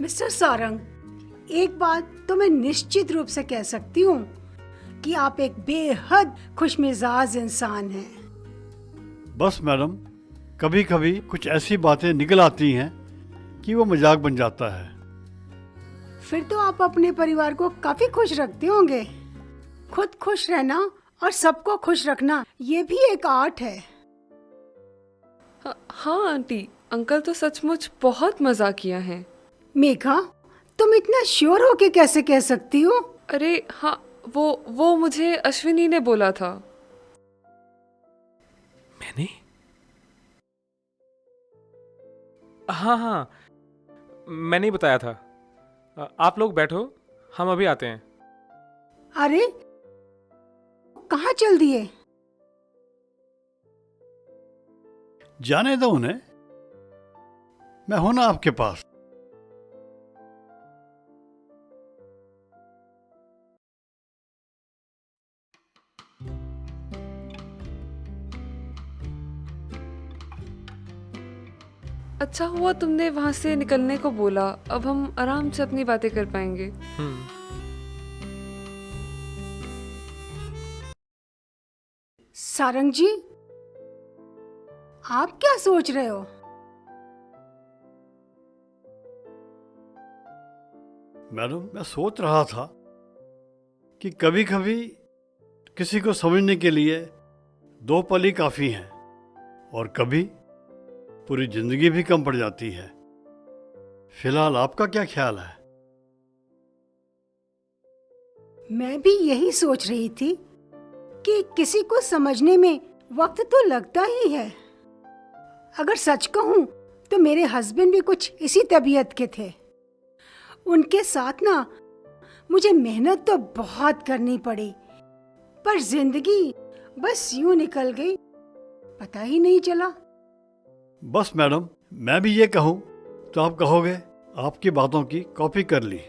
Mister Sarang, एक बात तो मैं निश्चित रूप से कह सकती हूँ कि आप एक बेहद खुशमिजाज इंसान हैं। बस मैडम, कभी कभी कुछ ऐसी बातें निकल आती हैं कि वो मजाक बन जाता है। फिर तो आप अपने परिवार को काफी खुश रखते होंगे। खुद खुश रहना और सबको खुश रखना ये भी एक आर्ट है। हाँ आंटी, अंकल तो सचमुच बहुत मजाकिया हैं। मेघा, तुम इतना श्योर होके कैसे कह सकती हो? अरे हाँ, वो मुझे अश्विनी ने बोला था। मैंने? हाँ हाँ, मैंने ही बताया था। आप लोग बैठो, हम अभी आते हैं। अरे कहाँ चल दिए? जाने दो उन्हें, मैं हूं ना आपके पास। अच्छा हुआ तुमने वहां से निकलने को बोला, अब हम आराम से अपनी बातें कर पाएंगे। सारंग जी, आप क्या सोच रहे हो? मैडम, मैं सोच रहा था कि कभी कभी किसी को समझने के लिए दो पल ही काफी हैं और कभी पूरी जिंदगी भी कम पड़ जाती है। फिलहाल आपका क्या ख्याल है? मैं भी यही सोच रही थी कि किसी को समझने में वक्त तो लगता ही है। अगर सच कहूं तो मेरे हस्बैंड भी कुछ इसी तबीयत के थे। उनके साथ ना मुझे मेहनत तो बहुत करनी पड़ी, पर जिंदगी बस यूं निकल गई, पता ही नहीं चला। बस मैडम, मैं भी ये कहूं तो आप कहोगे आपकी बातों की कॉपी कर ली।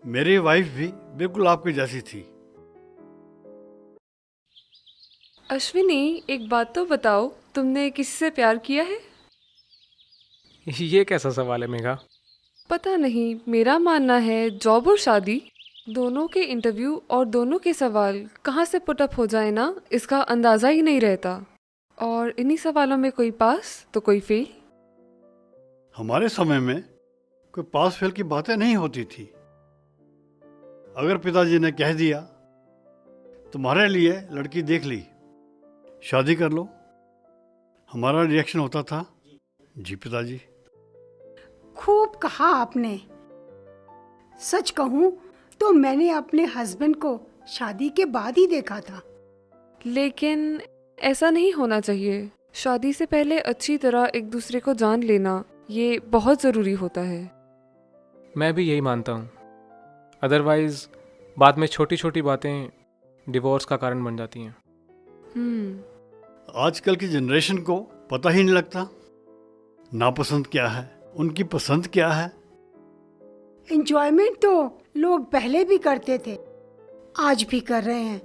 मेरी वाइफ भी बिल्कुल आपकी जैसी थी। अश्विनी, एक बात तो बताओ, तुमने किसी से प्यार किया है? ये कैसा सवाल है मेघा? पता नहीं, मेरा मानना है जॉब और शादी दोनों के इंटरव्यू और दोनों के सवाल कहाँ से पुटअप हो जाए ना, इसका अंदाज़ा ही नहीं रहता। और इन्हीं सवालों में कोई पास तो कोई फेल। हमारे समय में कोई पास फेल की बातें नहीं होती थी। अगर पिताजी ने कह दिया तुम्हारे लिए लड़की देख ली, शादी कर लो, हमारा रिएक्शन होता था जी पिताजी। खूब कहा आपने। सच कहूं तो मैंने अपने हस्बैंड को शादी के बाद ही देखा था। लेकिन ऐसा नहीं होना चाहिए। शादी से पहले अच्छी तरह एक दूसरे को जान लेना ये बहुत ज़रूरी होता है। मैं भी यही मानता हूँ। अदरवाइज बाद में छोटी छोटी बातें डिवोर्स का कारण बन जाती हैं। आजकल की जनरेशन को पता ही नहीं लगता नापसंद क्या है, उनकी पसंद क्या है। एंजॉयमेंट तो लोग पहले भी करते थे, आज भी कर रहे हैं,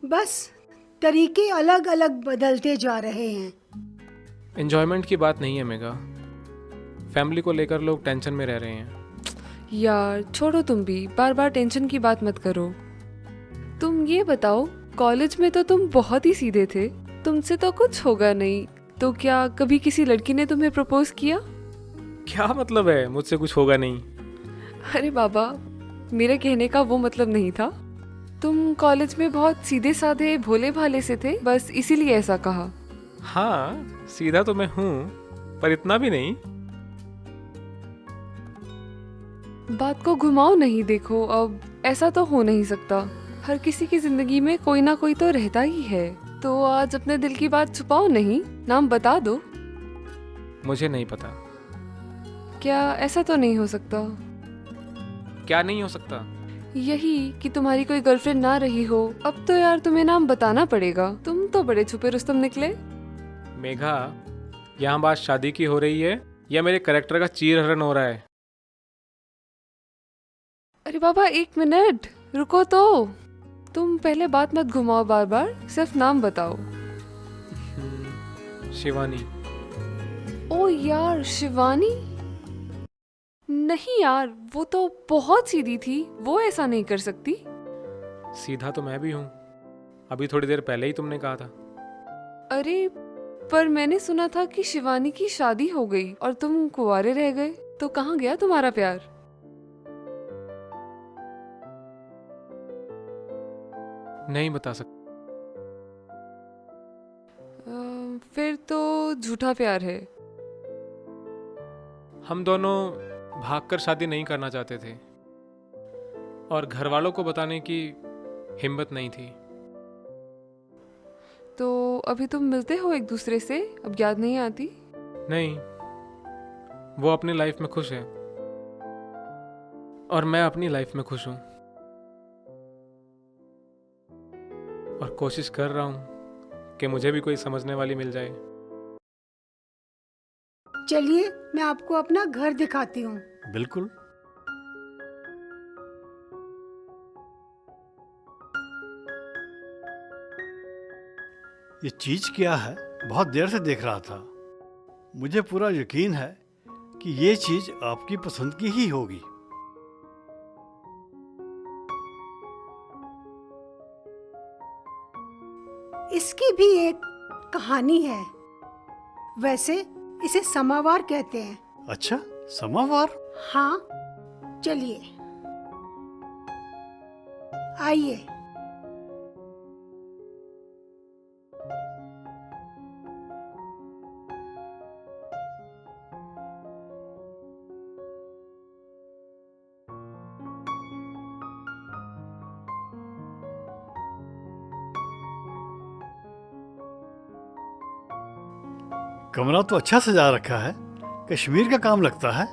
बस तरीके अलग अलग बदलते जा रहे हैं। एन्जॉयमेंट की बात नहीं है मेघा, फैमिली को लेकर लोग टेंशन में रह रहे हैं। यार छोड़ो, तुम भी बार बार टेंशन की बात मत करो। तुम ये बताओ, कॉलेज में तो तुम बहुत ही सीधे थे, तुमसे तो कुछ होगा नहीं, तो क्या कभी किसी लड़की ने तुम्हें प्रपोज किया? क्या मतलब है मुझसे कुछ होगा नहीं? अरे बाबा, मेरे कहने का वो मतलब नहीं था। तुम कॉलेज में बहुत सीधे साधे भोले भाले से थे, बस इसीलिए ऐसा कहा। हाँ, सीधा तो मैं हूँ, पर इतना भी नहीं। बात को घुमाओ नहीं, देखो अब ऐसा तो हो नहीं सकता। हर किसी की जिंदगी में कोई ना कोई तो रहता ही है, तो आज अपने दिल की बात छुपाओ नहीं, नाम बता दो। मुझे नहीं पता। क्या ऐसा तो नहीं हो सकता? क्या नहीं हो सकता? यही कि तुम्हारी कोई गर्लफ्रेंड ना रही हो। अब तो यार तुम्हें नाम बताना पड़ेगा, तुम तो बड़े छुपे रुस्तम निकले। मेघा, यहाँ बात शादी की हो रही है या मेरे करेक्टर का चीरहरण हो रहा है? अरे बाबा, एक मिनट रुको तो। तुम पहले बात मत घुमाओ बार बार, सिर्फ नाम बताओ। शिवानी। ओ यार, शिवानी। नहीं यार, वो तो बहुत सीधी थी, वो ऐसा नहीं कर सकती। सीधा तो मैं भी हूँ, अभी थोड़ी देर पहले ही तुमने कहा था। अरे पर मैंने सुना था कि शिवानी की शादी हो गई और तुम कुंवारे रह गए, तो कहाँ गया तुम्हारा प्यार? नहीं बता सकता। फिर तो झूठा प्यार है। हम दोनों भागकर शादी नहीं करना चाहते थे और घर वालों को बताने की हिम्मत नहीं थी। तो अभी तुम मिलते हो एक दूसरे से? अब याद नहीं आती? नहीं, वो अपनी लाइफ में खुश है और मैं अपनी लाइफ में खुश हूँ, और कोशिश कर रहा हूँ कि मुझे भी कोई समझने वाली मिल जाए। चलिए मैं आपको अपना घर दिखाती हूँ। बिल्कुल। ये चीज क्या है? बहुत देर से देख रहा था। मुझे पूरा यकीन है कि ये चीज आपकी पसंद की ही होगी। इसकी भी एक कहानी है। वैसे इसे समावार कहते हैं। अच्छा, समावार? हाँ, चलिए आइए। कमरा तो अच्छा सजा रखा है, कश्मीर का काम लगता है।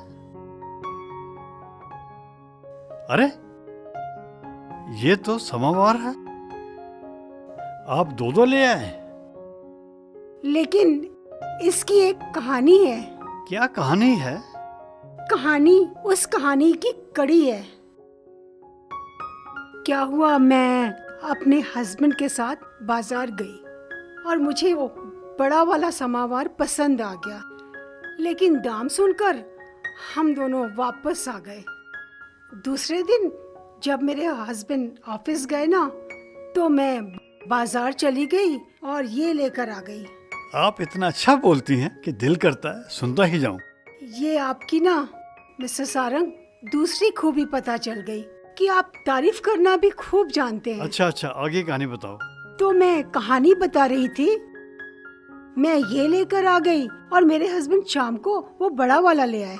अरे ये तो समावार है। आप दो ले आए। लेकिन इसकी एक कहानी है। क्या कहानी है? कहानी उस कहानी की कड़ी है। क्या हुआ, मैं अपने हस्बैंड के साथ बाजार गई और मुझे वो बड़ा वाला समावार पसंद आ गया, लेकिन दाम सुनकर हम दोनों वापस आ गए। दूसरे दिन जब मेरे हस्बैंड ऑफिस गए ना, तो मैं बाजार चली गई और ये लेकर आ गई। आप इतना अच्छा बोलती हैं कि दिल करता है सुनता ही जाऊं। ये आपकी ना मिस्टर सारंग दूसरी खूबी पता चल गई कि आप तारीफ करना भी खूब जानते हैं। अच्छा, आगे कहानी बताओ। तो मैं कहानी बता रही थी। मैं ये लेकर आ गई और मेरे हस्बैंड शाम को वो बड़ा वाला ले आए,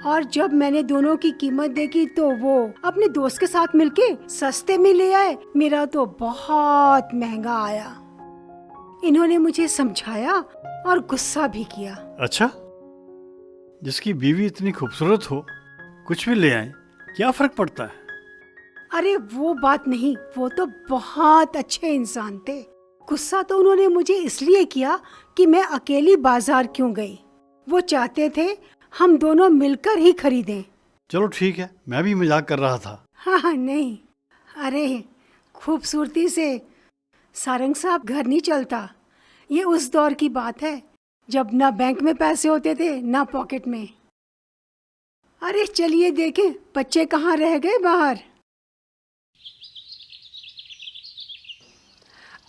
और जब मैंने दोनों की कीमत देखी तो वो अपने दोस्त के साथ मिलके सस्ते में ले आए। मेरा तो बहुत महंगा आया। इन्होंने मुझे समझाया और गुस्सा भी किया। अच्छा, जिसकी बीवी इतनी खूबसूरत हो कुछ भी ले आए, क्या फर्क पड़ता है? अरे वो बात नहीं, वो तो बहुत अच्छे इंसान थे। गुस्सा तो उन्होंने मुझे इसलिए किया कि मैं अकेली बाजार क्यों गई। वो चाहते थे हम दोनों मिलकर ही खरीदें। चलो ठीक है, मैं भी मजाक कर रहा था। हाँ नहीं, अरे खूबसूरती से सारंग साहब घर नहीं चलता। ये उस दौर की बात है जब ना बैंक में पैसे होते थे ना पॉकेट में। अरे चलिए देखें बच्चे कहाँ रह गए बाहर।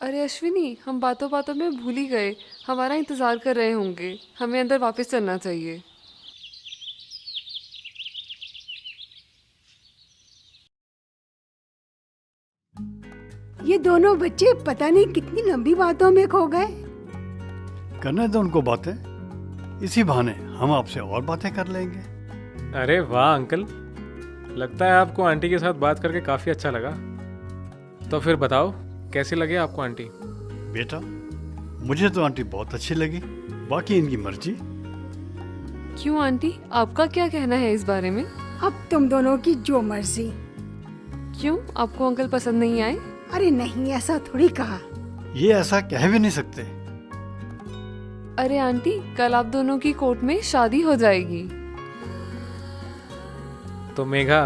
अरे अश्विनी, हम बातों बातों में भूल ही गए, हमारा इंतजार कर रहे होंगे। हमें अंदर वापस चलना चाहिए। ये दोनों बच्चे पता नहीं कितनी लंबी बातों में खो गए। करने दो उनको बातें, इसी बहाने हम आपसे और बातें कर लेंगे। अरे वाह अंकल, लगता है आपको आंटी के साथ बात करके काफ़ी अच्छा लगा। तो फिर बताओ, कैसी लगे आपको आंटी? बेटा, मुझे तो आंटी बहुत अच्छी लगी, बाकी इनकी मर्जी। क्यों आंटी, आपका क्या कहना है इस बारे में? अब तुम दोनों की जो मर्जी। क्यों, आपको अंकल पसंद नहीं आए? अरे नहीं, ऐसा थोड़ी कहा। ये ऐसा कह भी नहीं सकते। अरे आंटी, कल आप दोनों की कोर्ट में शादी हो जाएगी। तो मेघा,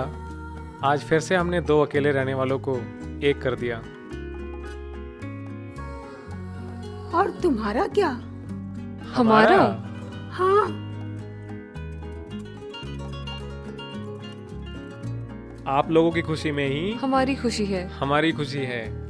आज फिर से हमने दो अकेले रहने वालों को एक कर दिया। और तुम्हारा क्या? हमारा? हाँ, आप लोगों की खुशी में ही हमारी खुशी है। हमारी खुशी है।